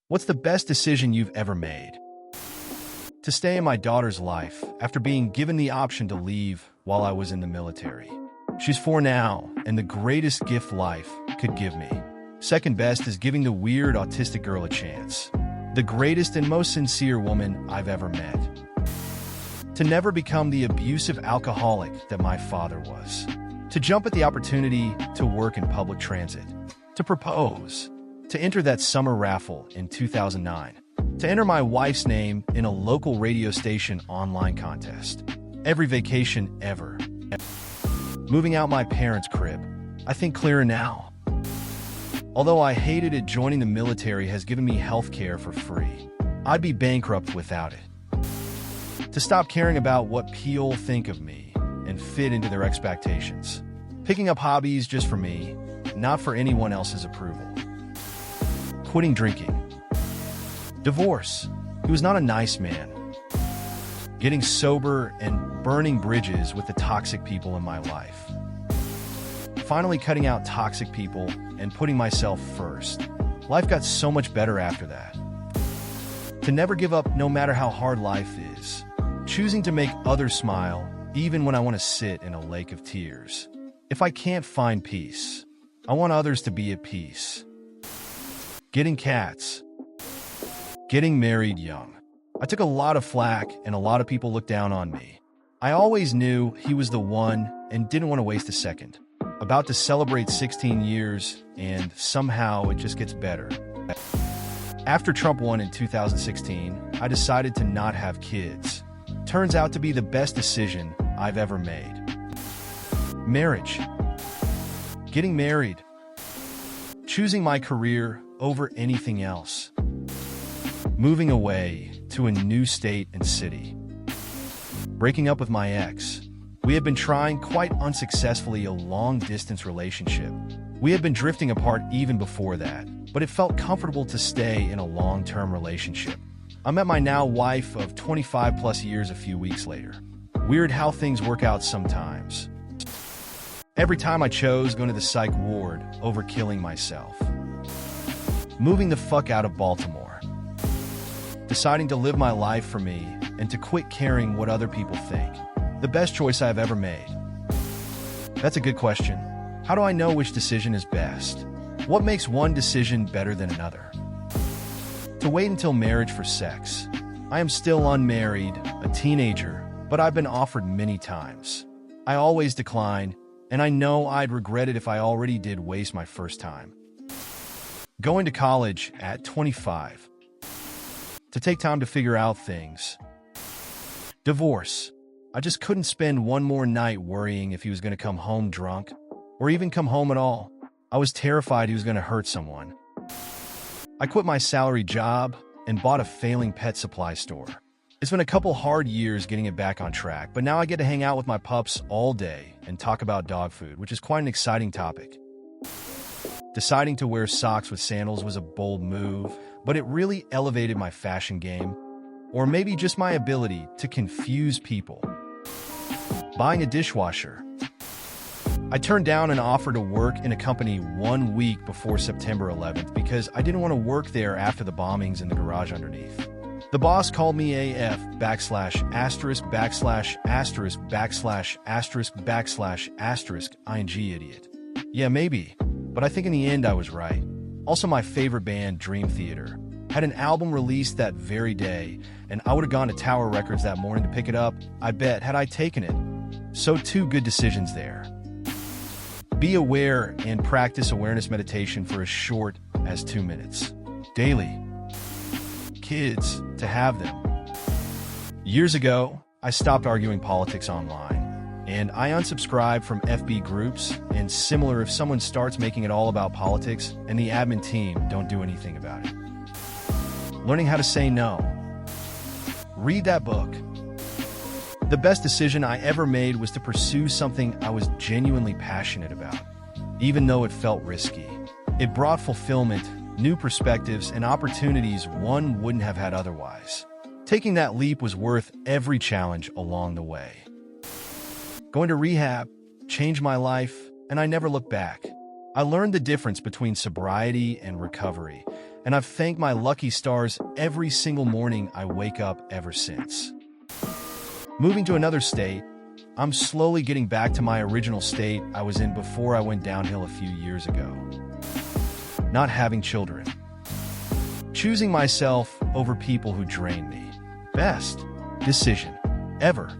What's the best decision you've ever made? To stay in my daughter's life after being given the option to leave while I was in the military. She's 4 now, and the greatest gift life could give me. Second best is giving the weird autistic girl a chance. The greatest and most sincere woman I've ever met. To never become the abusive alcoholic that my father was. To jump at the opportunity to work in public transit. To propose. To enter that summer raffle in 2009. To enter my wife's name in a local radio station online contest. Every vacation ever. Moving out my parents' crib. I think clearer now. Although I hated it, joining the military has given me health care for free. I'd be bankrupt without it. To stop caring about what people think of me and fit into their expectations. Picking up hobbies just for me, not for anyone else's approval. Quitting drinking. Divorce. He was not a nice man. Getting sober and burning bridges with the toxic people in my life. Finally cutting out toxic people and putting myself first. Life got so much better after that. To never give up no matter how hard life is. Choosing to make others smile even when I want to sit in a lake of tears. If I can't find peace, I want others to be at peace. Getting cats. Getting married young. I took a lot of flack and a lot of people looked down on me. I always knew he was the one and didn't want to waste a second. About to celebrate 16 years and somehow it just gets better. After Trump won in 2016, I decided to not have kids. Turns out to be the best decision I've ever made. Marriage. Getting married. Choosing my career over anything else. Moving away to a new state and city. Breaking up with my ex. We had been trying quite unsuccessfully a long-distance relationship. We had been drifting apart even before that, but it felt comfortable to stay in a long-term relationship. I met my now wife of 25 plus years a few weeks later. Weird how things work out sometimes. Every time I chose going to the psych ward over killing myself. Moving the fuck out of Baltimore. Deciding to live my life for me and to quit caring what other people think. The best choice I've ever made. That's a good question. How do I know which decision is best? What makes one decision better than another? To wait until marriage for sex. I am still unmarried, a teenager, but I've been offered many times. I always decline, and I know I'd regret it if I already did waste my first time. Going to college at 25. To take time to figure out things. Divorce. I just couldn't spend one more night worrying if he was going to come home drunk, or even come home at all. I was terrified he was going to hurt someone. I quit my salary job and bought a failing pet supply store. It's been a couple hard years getting it back on track, but now I get to hang out with my pups all day and talk about dog food, which is quite an exciting topic. Deciding to wear socks with sandals was a bold move, but it really elevated my fashion game, or maybe just my ability to confuse people. Buying a dishwasher. I turned down an offer to work in a company 1 week before September 11th because I didn't want to work there after the bombings in the garage underneath. The boss called me AF ********************************** ing idiot. Yeah, maybe, but I think in the end I was right. Also, my favorite band, Dream Theater, had an album released that very day, and I would have gone to Tower Records that morning to pick it up, I bet, had I taken it. So 2 good decisions there. Be aware and practice awareness meditation for as short as 2 minutes. Daily. Kids, to have them. Years ago, I stopped arguing politics online, and I unsubscribed from FB groups and similar if someone starts making it all about politics and the admin team don't do anything about it. Learning how to say no. Read that book. The best decision I ever made was to pursue something I was genuinely passionate about, even though it felt risky. It brought fulfillment, new perspectives, and opportunities one wouldn't have had otherwise. Taking that leap was worth every challenge along the way. Going to rehab changed my life, and I never looked back. I learned the difference between sobriety and recovery, and I've thanked my lucky stars every single morning I wake up ever since. Moving to another state, I'm slowly getting back to my original state I was in before I went downhill a few years ago. Not having children. Choosing myself over people who drain me. Best decision ever.